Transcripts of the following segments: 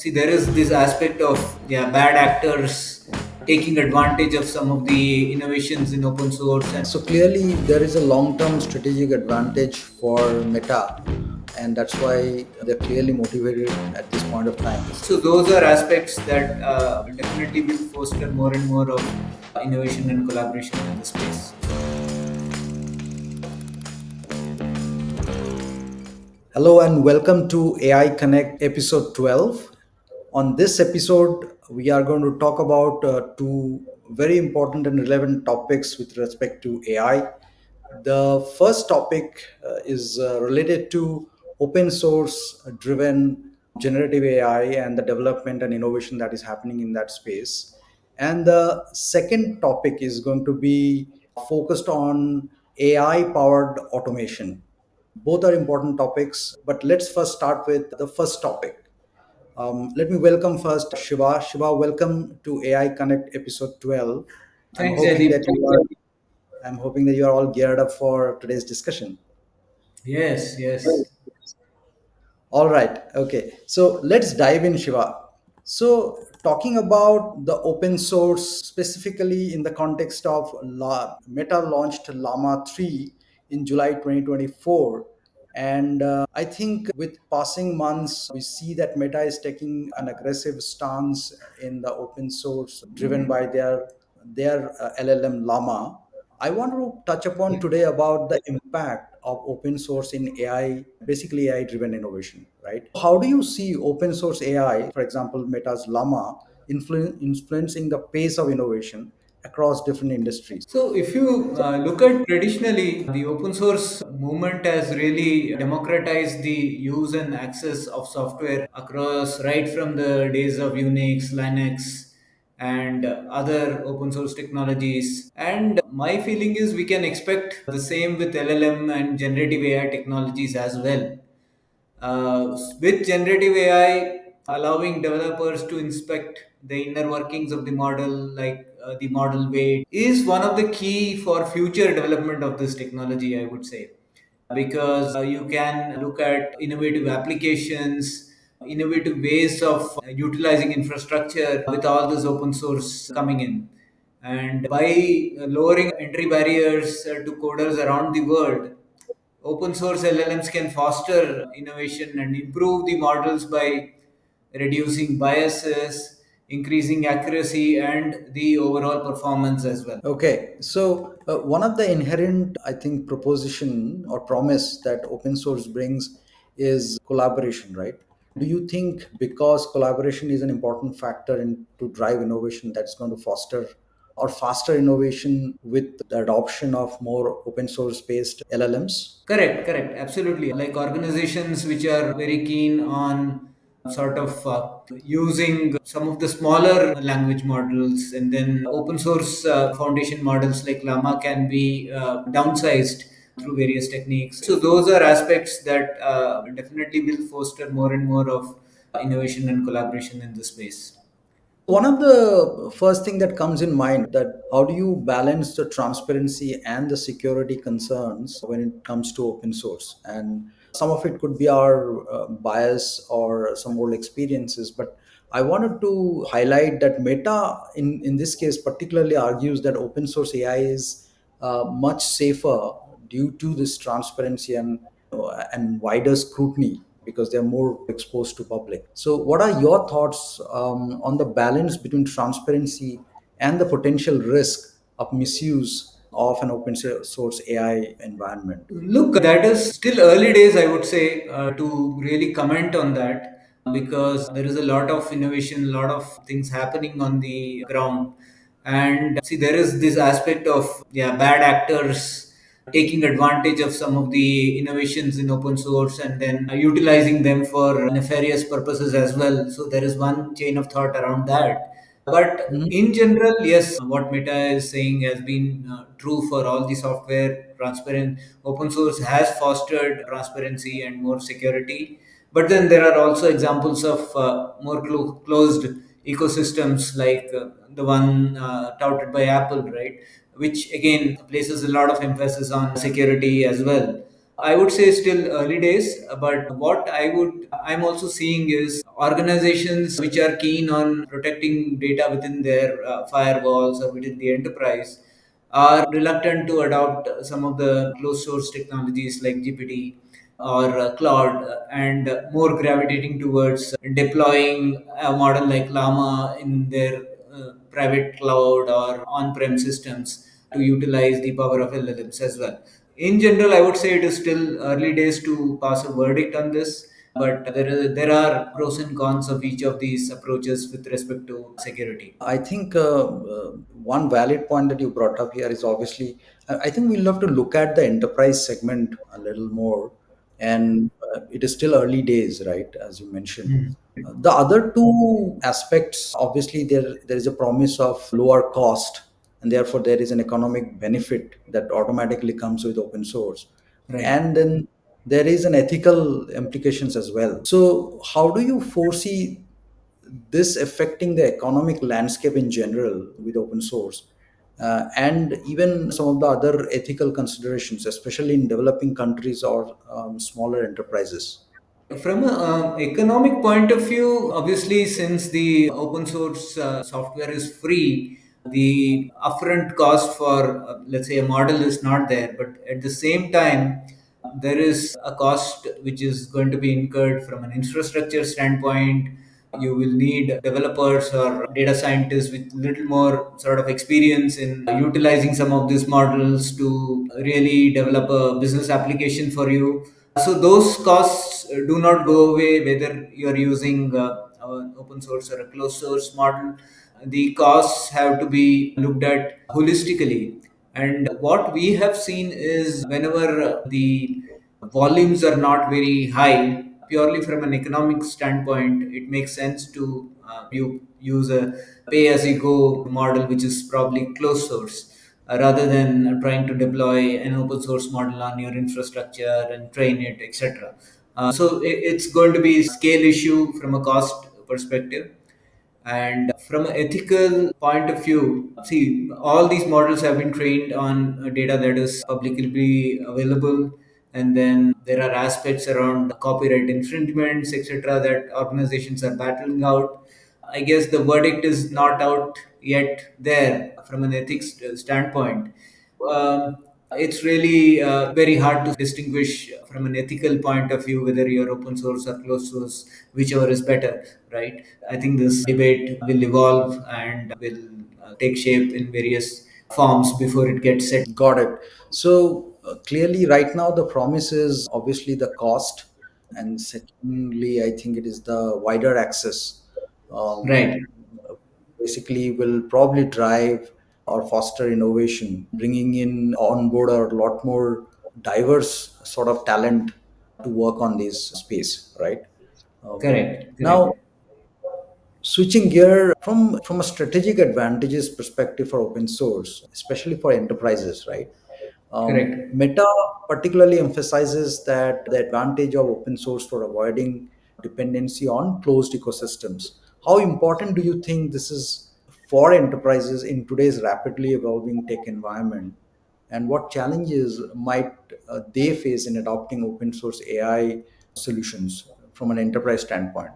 See, there is this aspect of bad actors taking advantage of some of the innovations in open source. And So clearly, there is a long-term strategic advantage for Meta, and that's why they're clearly motivated at this point of time. so those are aspects that definitely will foster more and more of innovation and collaboration in the space. Hello and welcome to AI Connect episode 12. On this episode, we are going to talk about two very important and relevant topics with respect to AI. The first topic is related to open source driven generative AI and the development and innovation that is happening in that space. And the second topic is going to be focused on AI powered automation. Both are important topics, but let's first start with the first topic. Let me welcome first Shiva. Shiva, welcome to AI Connect episode 12. I'm Thanks, hoping Jaideep. that you are I'm hoping that you are all geared up for today's discussion. Yes, yes. All right. Okay. So let's dive in, Shiva. So, talking about the open source, specifically in the context of Meta launched LLaMA 3 in July 2024. And I think with passing months, we see that Meta is taking an aggressive stance in the open source driven by their LLM LLaMA. I want to touch upon today about the impact of open source in AI, basically AI driven innovation, right? How do you see open source AI, for example, Meta's Llama, influencing the pace of innovation across different industries? So, if you look at traditionally, the open source movement has really democratized the use and access of software across right from the days of Unix, Linux, and other open source technologies. And my feeling is we can expect the same with LLM and generative AI technologies as well. With generative AI allowing developers to inspect the inner workings of the model, like the model weight, is one of the key for future development of this technology, I would say, because you can look at innovative applications, innovative ways of utilizing infrastructure with all this open source coming in. And by lowering entry barriers to coders around the world, open source LLMs can foster innovation and improve the models by reducing biases, increasing accuracy, and the overall performance as well. Okay, so one of the inherent, I think, proposition or promise that open source brings is collaboration, right? Do you think because collaboration is an important factor in to drive innovation that's going to foster or faster innovation with the adoption of more open source based LLMs? Correct, correct, absolutely. Like organizations which are very keen on sort of using some of the smaller language models, and then open source foundation models like Llama can be downsized through various techniques. So, those are aspects that definitely will foster more and more of innovation and collaboration in the space. One of the first thing that comes in mind that how do you balance the transparency and the security concerns when it comes to open source? And some of it could be our bias or some old experiences, but I wanted to highlight that Meta, in this case, particularly argues that open source AI is much safer due to this transparency and wider scrutiny because they're more exposed to public. So what are your thoughts on the balance between transparency and the potential risk of misuse of an open source AI environment? Look, that is still early days, I would say, to really comment on that, because there is a lot of innovation, a lot of things happening on the ground. And see, there is this aspect of bad actors taking advantage of some of the innovations in open source and then utilizing them for nefarious purposes as well. So there is one chain of thought around that. But Mhm. in general, yes, what Meta is saying has been true for all the software. Transparent open source has fostered transparency and more security. But then there are also examples of more closed ecosystems, like the one touted by Apple, right? Which again places a lot of emphasis on security as well. I would say still early days, but what I'm also seeing is organizations which are keen on protecting data within their firewalls or within the enterprise are reluctant to adopt some of the closed source technologies like GPT or Claude, and more gravitating towards deploying a model like Llama in their private cloud or on prem systems to utilize the power of LLMs as well. In general, I would say it is still early days to pass a verdict on this, but there are pros and cons of each of these approaches with respect to security. I think one valid point that you brought up here is obviously, I think we'll have to look at the enterprise segment a little more. And it is still early days, right? As you mentioned. Hmm. The other two aspects, obviously, there is a promise of lower cost, and therefore there is an economic benefit that automatically comes with open source. Right. And then there is an ethical implications as well. So, how do you foresee this affecting the economic landscape in general with open source, and even some of the other ethical considerations, especially in developing countries or smaller enterprises? From an economic point of view, obviously, since the open source software is free, the upfront cost for, let's say, a model is not there. But at the same time, there is a cost which is going to be incurred from an infrastructure standpoint. You will need developers or data scientists with little more sort of experience in utilizing some of these models to really develop a business application for you. So those costs do not go away whether you are using an open source or a closed source model. The costs have to be looked at holistically. And what we have seen is whenever the volumes are not very high, purely from an economic standpoint, it makes sense to you use a pay as you go model, which is probably closed source, rather than trying to deploy an open source model on your infrastructure and train it, etc. So it's going to be a scale issue from a cost perspective. And from an ethical point of view, see, all these models have been trained on data that is publicly available. And then there are aspects around copyright infringements, etc., that organizations are battling out. I guess the verdict is not out yet there from an ethics standpoint. Um, it's really very hard to distinguish from an ethical point of view whether you're open source or closed source, whichever is better, right? I think this debate will evolve and will take shape in various forms before it gets set. Got it. So clearly, right now, the promise is obviously the cost, and secondly, I think it is the wider access. Um, Right, Basically, will probably drive or foster innovation, bringing in on board a lot more diverse sort of talent to work on this space, right? Okay. correct, Now, switching gear from a strategic advantages perspective for open source, especially for enterprises, right? correct. Meta particularly emphasizes that the advantage of open source for avoiding dependency on closed ecosystems. How important do you think this is for enterprises in today's rapidly evolving tech environment? And what challenges might they face in adopting open source AI solutions from an enterprise standpoint?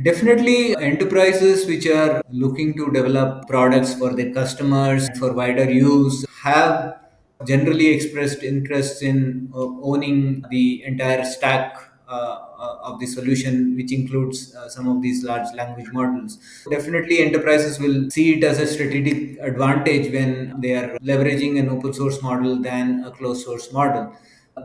Definitely, enterprises which are looking to develop products for their customers for wider use have generally expressed interests in owning the entire stack of the solution, which includes some of these large language models. Definitely, enterprises will see it as a strategic advantage when they are leveraging an open source model than a closed source model.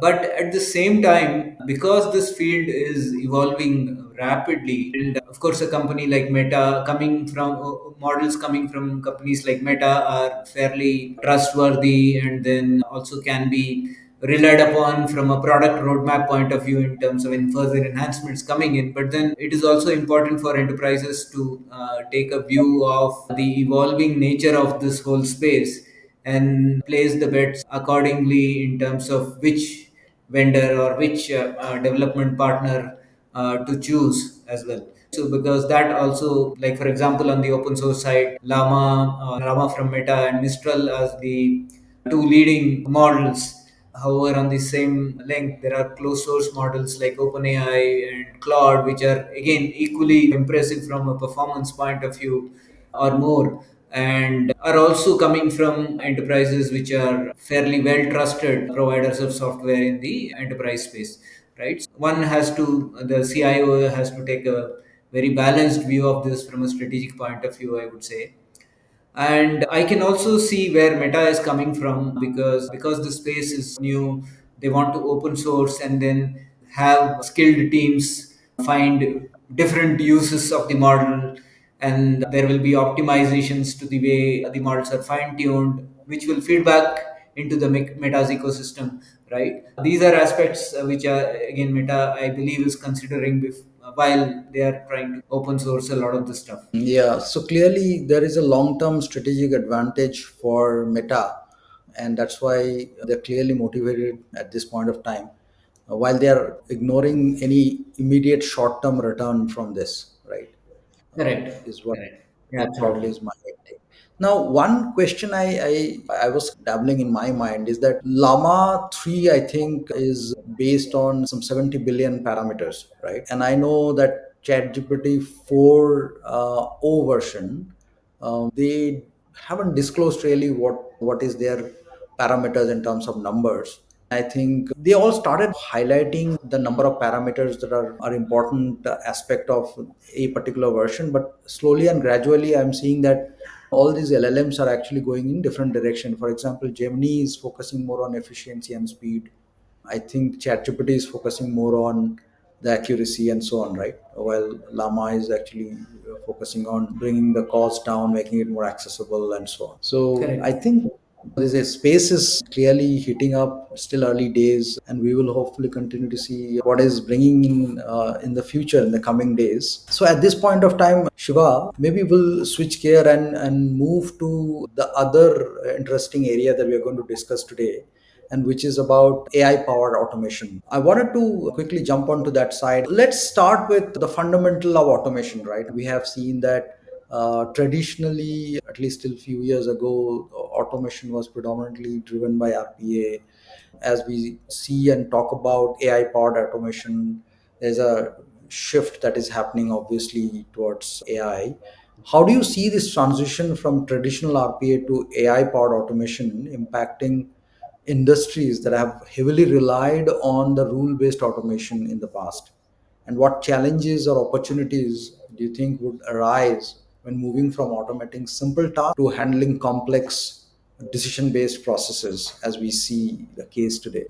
But at the same time, because this field is evolving rapidly, and of course, a company like Meta, coming from models coming from companies like Meta, are fairly trustworthy and then also can be relied upon from a product roadmap point of view in terms of further enhancements coming in. But then it is also important for enterprises to take a view of the evolving nature of this whole space and place the bets accordingly in terms of which vendor or which development partner to choose as well. So because that also, like for example, on the open source side, Llama from Meta and Mistral as the two leading models, However, on the same length, there are closed source models like OpenAI and Claude, which are again equally impressive from a performance point of view or more, and are also coming from enterprises which are fairly well trusted providers of software in the enterprise space, right? One has to, the CIO has to take a very balanced view of this from a strategic point of view, I would say. And I can also see where Meta is coming from, because the space is new. They want to open source and then have skilled teams find different uses of the model, and there will be optimizations to the way the models are fine tuned, which will feed back into the Meta's ecosystem, right? These are aspects which are, again, Meta, I believe, is considering while they are trying to open source a lot of the stuff. Yeah, so clearly there is a long term strategic advantage for Meta, and that's why they're clearly motivated at this point of time, while they are ignoring any immediate short term return from this, right? Correct. Is what Correct. Yeah, probably absolutely. is my take. Now, one question I was dabbling in my mind is that Llama 3, I think, is based on some 70 billion parameters, right? And I know that ChatGPT 4 O version, they haven't disclosed really what is their parameters in terms of numbers. I think they all started highlighting the number of parameters that are important aspect of a particular version, but slowly and gradually I'm seeing that all these LLMs are actually going in different direction. For example, Gemini is focusing more on efficiency and speed. I think ChatGPT is focusing more on the accuracy and so on, right? While Llama is actually focusing on bringing the cost down, making it more accessible, and so on. So I Correct. think this is space is clearly heating up. Still early days, and we will hopefully continue to see what is bringing in the future in the coming days. So at this point of time, Shiva, maybe we'll switch gear and move to the other interesting area that we are going to discuss today, and which is about AI powered automation. I wanted to quickly jump onto that side. Let's start with the fundamental of automation, right? We have seen that traditionally, at least till few years ago, automation was predominantly driven by RPA. As we see and talk about AI powered automation, there's a shift that is happening obviously towards AI. How do you see this transition from traditional RPA to AI powered automation impacting industries that have heavily relied on the rule based automation in the past? And what challenges or opportunities do you think would arise when moving from automating simple tasks to handling complex decision based processes as we see the case today?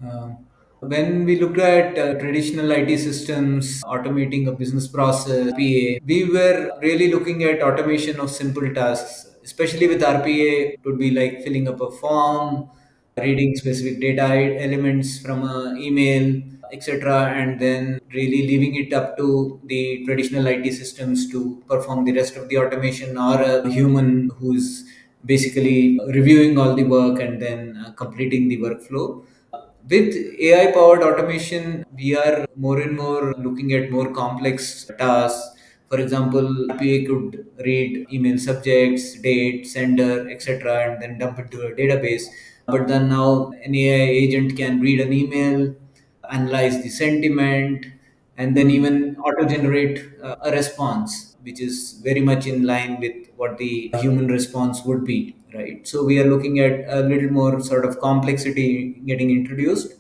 When we looked at traditional IT systems, automating a business process, RPA, we were really looking at automation of simple tasks. Especially with RPA, it would be like filling up a form, reading specific data elements from an email, etc., and then really leaving it up to the traditional IT systems to perform the rest of the automation, or a human who's basically reviewing all the work and then completing the workflow. With AI powered automation, we are more and more looking at more complex tasks. For example, APA could read email subjects, date, sender, etc., and then dump into a database. But then now an AI agent can read an email, analyze the sentiment, and then even auto generate a response, which is very much in line with what the human response would be, right? So we are looking at a little more sort of complexity getting introduced,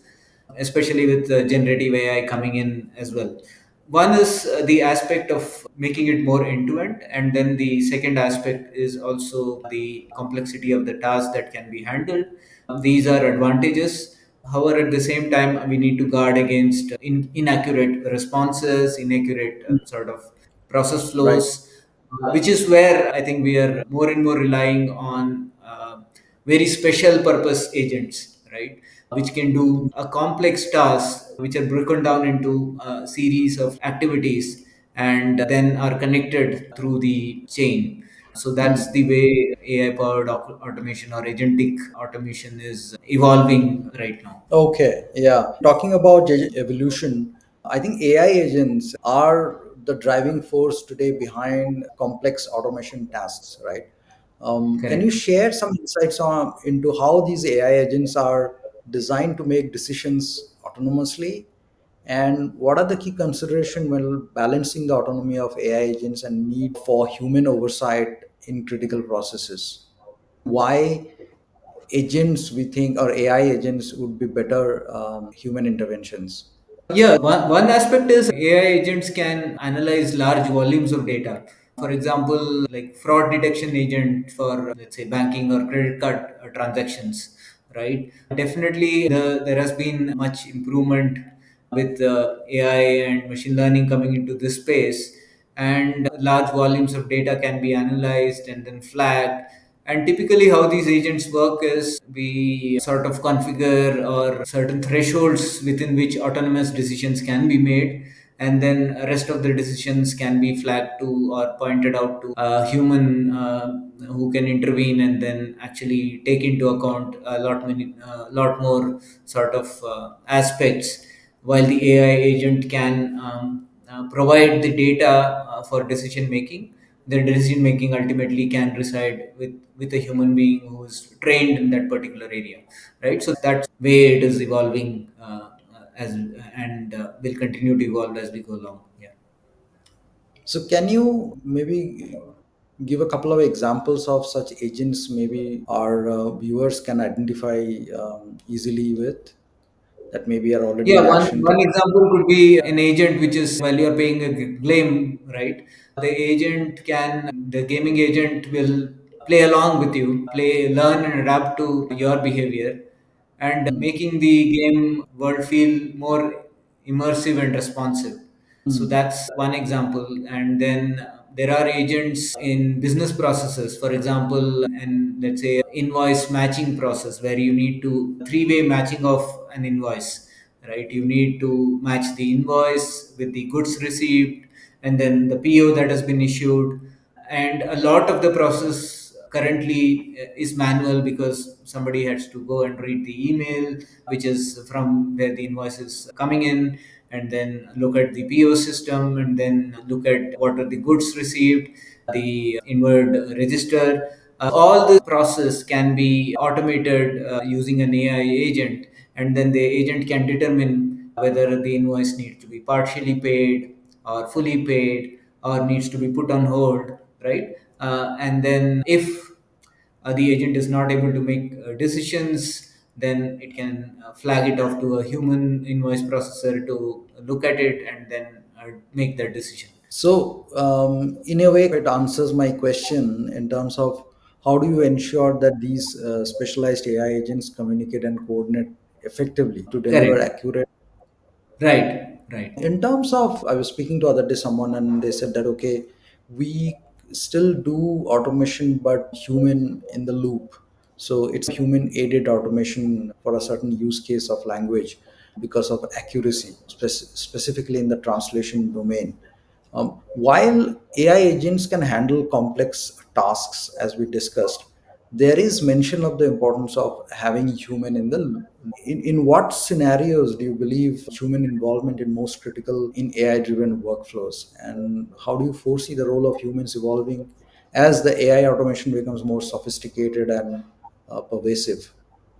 especially with generative AI coming in as well. One is the aspect of making it more end to end, and then the second aspect is also the complexity of the task that can be handled. These are advantages. However, at the same time, we need to guard against inaccurate responses, inaccurate sort of process Right. flows, which is where I think we are more and more relying on very special purpose agents, right? Which can do a complex task, which are broken down into a series of activities and then are connected through the chain. So that's the way AI powered automation or agentic automation is evolving right now. Okay, yeah. Talking about evolution, I think AI agents are the driving force today behind complex automation tasks, right? Can you Correct. share some insights on into how these AI agents are designed to make decisions autonomously? And what are the key considerations when balancing the autonomy of AI agents and need for human oversight in critical processes? Why agents we think, or AI agents would be better human interventions? Yeah, one aspect is AI agents can analyze large volumes of data. For example, like fraud detection agent for, let's say, banking or credit card transactions, right? Definitely, there has been much improvement with AI and machine learning coming into this space, and large volumes of data can be analyzed and then flagged. And typically, how these agents work is we sort of configure or certain thresholds within which autonomous decisions can be made, and then rest of the decisions can be flagged to or pointed out to a human who can intervene and then actually take into account lot more sort of aspects, while the AI agent can provide the data for decision making. The decision making ultimately can reside with a human being who is trained in that particular area, right? So that's way it is evolving as and will continue to evolve as we go along. Yeah. So, can you maybe give a couple of examples of such agents, maybe our viewers can identify easily with, that maybe are already Yeah, in one, action one today? example could be an agent which is while you're paying a claim, right? The gaming agent will play along with you, learn and adapt to your behavior, and making the game world feel more immersive and responsive. So that's one example. And then there are agents in business processes, for example, and let's say invoice matching process where you need to three-way matching of an invoice, right? You need to match the invoice with the goods received and then the PO that has been issued. And a lot of the process currently is manual because somebody has to go and read the email which is from where the invoice is coming in, and then look at the PO system, and then look at what are the goods received, the inward register. All the process can be automated using an AI agent, and then the agent can determine whether the invoice needs to be partially paid or fully paid or needs to be put on hold, right? And then if the agent is not able to make decisions, then it can flag it off to a human invoice processor to look at it and then make that decision. So, in a way, it answers my question in terms of how do you ensure that these specialized AI agents communicate and coordinate effectively to deliver Correct. accurate. Right. Right. In terms of, I was speaking to other day someone and they said that, okay, we still do automation, but human in the loop. So it's human aided automation for a certain use case of language because of accuracy, specifically in the translation domain. While AI agents can handle complex tasks, as we discussed, there is mention of the importance of having human in the loop. In what scenarios do you believe human involvement is most critical in AI driven workflows? And how do you foresee the role of humans evolving as the AI automation becomes more sophisticated and pervasive?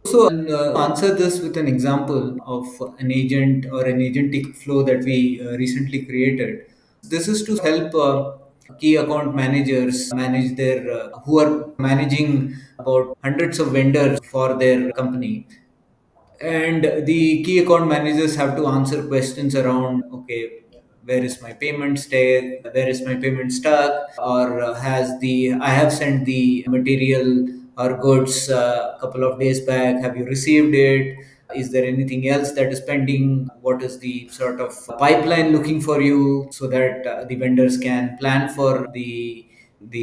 So I'll answer this with an example of an agent or an agentic flow that we recently created. This is to help key account managers manage their who are managing about hundreds of vendors for their company, and the key account managers have to answer questions around, okay, where is my payment stay, where is my payment stuck, or has the I have sent the material or goods a couple of days back, have you received it, is there anything else that is pending, what is the sort of pipeline looking for you, so that the vendors can plan for the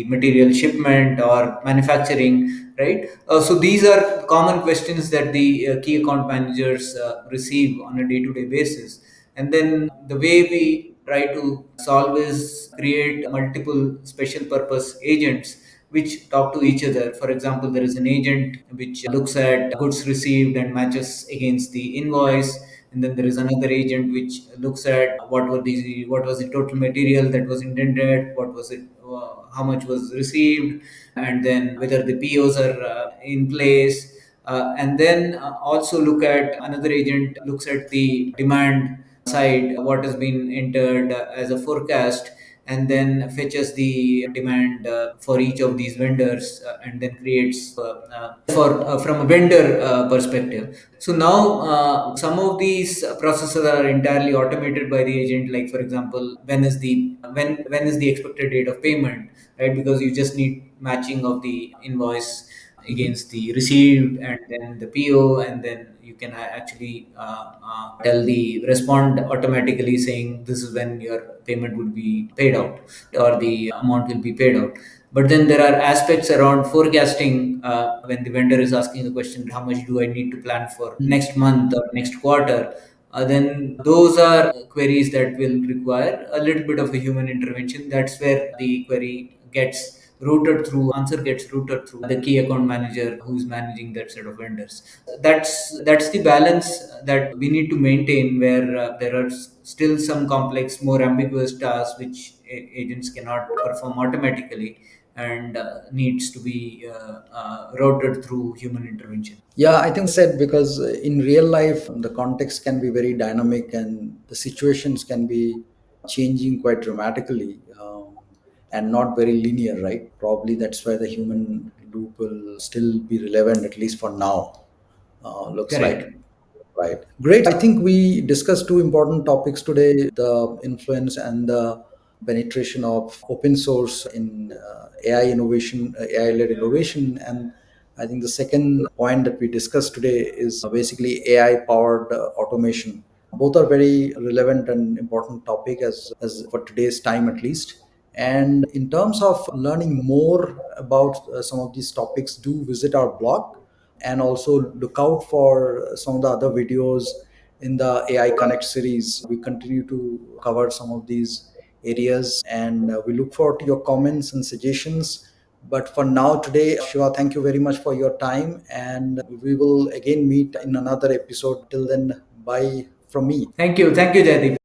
material shipment or manufacturing, right? So these are common questions that the key account managers receive on a day-to-day basis. And then the way we try to solve is create multiple special purpose agents which talk to each other. For example, there is an agent which looks at goods received and matches against the invoice, and then there is another agent which looks at what was the total material that was intended, what was it, how much was received, and then whether the POs are in place. and then also look at another agent looks at the demand side, what has been entered as a forecast, and then fetches the demand for each of these vendors, and then creates for from a vendor perspective. So now some of these processes are entirely automated by the agent. Like for example, when is the expected date of payment, right? Because you just need matching of the invoice against the received and then the PO, and then you can actually tell the respond automatically saying this is when your payment would be paid out or the amount will be paid out. But then there are aspects around forecasting when the vendor is asking the question, how much do I need to plan for next month or next quarter? Then those are queries that will require a little bit of a human intervention. That's where the query gets routed through answer gets routed through the key account manager who is managing that set of vendors. That's the balance that we need to maintain, where there are still some complex, more ambiguous tasks which agents cannot perform automatically, and needs to be routed through human intervention. Yeah, I think said because in real life, the context can be very dynamic and the situations can be changing quite dramatically, and not very linear, right? Probably that's why the human loop will still be relevant, at least for now, looks like. Correct. Right. Great. I think we discussed two important topics today: the influence and the penetration of open source in AI innovation, AI led innovation. And I think the second point that we discussed today is basically AI powered automation. Both are very relevant and important topic as for today's time at least. And in terms of learning more about some of these topics, do visit our blog and also look out for some of the other videos in the AI Connect series. We continue to cover some of these areas and we look forward to your comments and suggestions. But for now, today, Shiva, thank you very much for your time. And we will again meet in another episode. Till then, bye from me. Thank you, Jaideep.